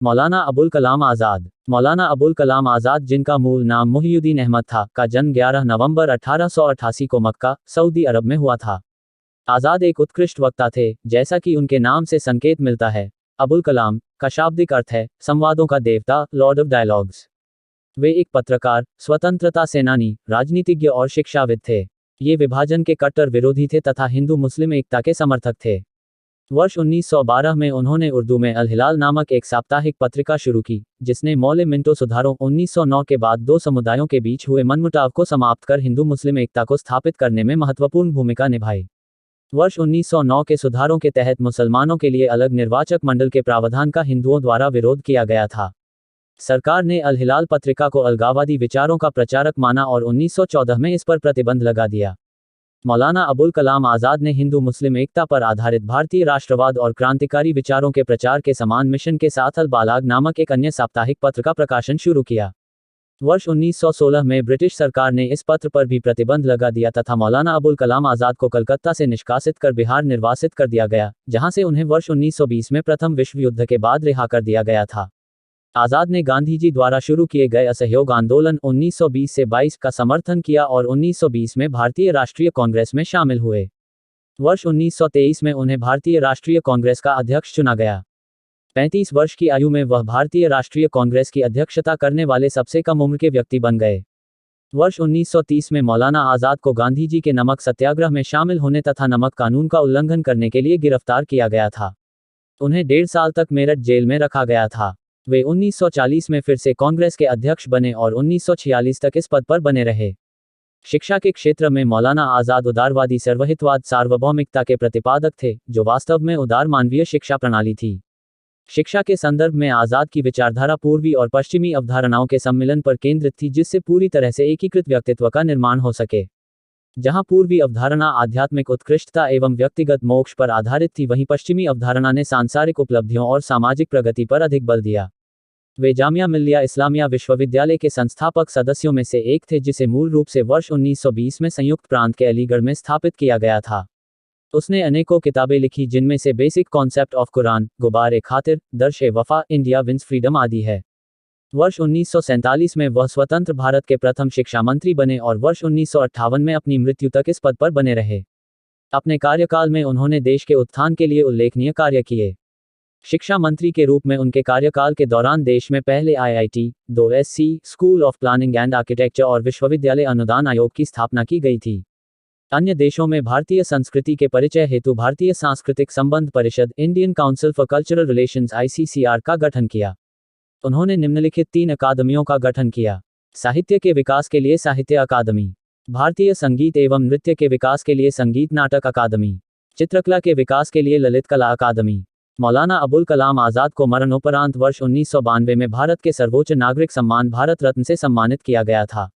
मौलाना अबुल कलाम आज़ाद। मौलाना अबुल कलाम आज़ाद, जिनका मूल नाम मुहियुद्दीन अहमद था, का जन्म 11 नवंबर 1888 को मक्का, सऊदी अरब में हुआ था। आज़ाद एक उत्कृष्ट वक्ता थे, जैसा कि उनके नाम से संकेत मिलता है। अबुल कलाम का शाब्दिक अर्थ है संवादों का देवता, लॉर्ड ऑफ डायलॉग्स। वे एक पत्रकार, स्वतंत्रता सेनानी, राजनीतिज्ञ और शिक्षाविद थे। ये विभाजन के कट्टर विरोधी थे तथा हिंदू मुस्लिम एकता के समर्थक थे। वर्ष 1912 में उन्होंने उर्दू में अल हिलाल नामक एक साप्ताहिक पत्रिका शुरू की, जिसने मौले मिंटो सुधारों 1909 के बाद दो समुदायों के बीच हुए मनमुटाव को समाप्त कर हिंदू मुस्लिम एकता को स्थापित करने में महत्वपूर्ण भूमिका निभाई। वर्ष 1909 के सुधारों के तहत मुसलमानों के लिए अलग निर्वाचक मंडल के प्रावधान का हिंदुओं द्वारा विरोध किया गया था। सरकार ने अल हिलाल पत्रिका को अलगाववादी विचारों का प्रचारक माना और 1914 में इस पर प्रतिबंध लगा दिया। मौलाना अबुल कलाम आज़ाद ने हिंदू मुस्लिम एकता पर आधारित भारतीय राष्ट्रवाद और क्रांतिकारी विचारों के प्रचार के समान मिशन के साथ अल बालाग नामक एक अन्य साप्ताहिक पत्र का प्रकाशन शुरू किया। वर्ष 1916 में ब्रिटिश सरकार ने इस पत्र पर भी प्रतिबंध लगा दिया तथा मौलाना अबुल कलाम आज़ाद को कलकत्ता से निष्कासित कर बिहार निर्वासित कर दिया गया, जहां से उन्हें वर्ष 1920 में प्रथम विश्व युद्ध के बाद रिहा कर दिया गया था। आज़ाद ने गांधी जी द्वारा शुरू किए गए असहयोग आंदोलन 1920 से 22 का समर्थन किया और 1920 में भारतीय राष्ट्रीय कांग्रेस में शामिल हुए। वर्ष 1923 में उन्हें भारतीय राष्ट्रीय कांग्रेस का अध्यक्ष चुना गया। 35 वर्ष की आयु में वह भारतीय राष्ट्रीय कांग्रेस की अध्यक्षता करने वाले सबसे कम उम्र के व्यक्ति बन गए। वर्ष 1930 में मौलाना आज़ाद को गांधी जी के नमक सत्याग्रह में शामिल होने तथा नमक कानून का उल्लंघन करने के लिए गिरफ्तार किया गया था। उन्हें 1.5 साल तक मेरठ जेल में रखा गया था। वे 1940 में फिर से कांग्रेस के अध्यक्ष बने और 1946 तक इस पद पर बने रहे। शिक्षा के क्षेत्र में मौलाना आज़ाद उदारवादी सर्वहितवाद सार्वभौमिकता के प्रतिपादक थे, जो वास्तव में उदार मानवीय शिक्षा प्रणाली थी। शिक्षा के संदर्भ में आज़ाद की विचारधारा पूर्वी और पश्चिमी अवधारणाओं के सम्मिलन पर केंद्रित थी, जिससे पूरी तरह से एकीकृत व्यक्तित्व का निर्माण हो सके। जहां पूर्वी अवधारणा आध्यात्मिक उत्कृष्टता एवं व्यक्तिगत मोक्ष पर आधारित थी, वहीं पश्चिमी अवधारणा ने सांसारिक उपलब्धियों और सामाजिक प्रगति पर अधिक बल दिया। वे जामिया मिल्लिया इस्लामिया विश्वविद्यालय के संस्थापक सदस्यों में से एक थे, जिसे मूल रूप से वर्ष 1920 में संयुक्त प्रांत के अलीगढ़ में स्थापित किया गया था। उसने अनेकों किताबें लिखी, जिनमें से बेसिक कॉन्सेप्ट ऑफ कुरान, गुबार खातिर, दर्श वफा, इंडिया विंस फ्रीडम आदि है। वर्ष 1947 में वह स्वतंत्र भारत के प्रथम शिक्षा मंत्री बने और वर्ष 1958 में अपनी मृत्यु तक इस पद पर बने रहे। अपने कार्यकाल में उन्होंने देश के उत्थान के लिए उल्लेखनीय कार्य किए। शिक्षा मंत्री के रूप में उनके कार्यकाल के दौरान देश में पहले IIT, 2 SC, school of planning and architecture और विश्वविद्यालय अनुदान आयोग की स्थापना की गई थी। अन्य देशों में भारतीय संस्कृति के परिचय हेतु भारतीय सांस्कृतिक संबंध परिषद, Indian council for cultural relations ICCR का गठन किया। उन्होंने निम्नलिखित 3 अकादमियों का गठन किया। साहित्य के विकास के लिए साहित्य अकादमी, भारतीय संगीत एवं नृत्य के विकास के लिए संगीत नाटक अकादमी, चित्रकला के विकास के लिए ललित कला अकादमी। मौलाना अबुल कलाम आज़ाद को मरणोपरांत वर्ष 1992 में भारत के सर्वोच्च नागरिक सम्मान भारत रत्न से सम्मानित किया गया था।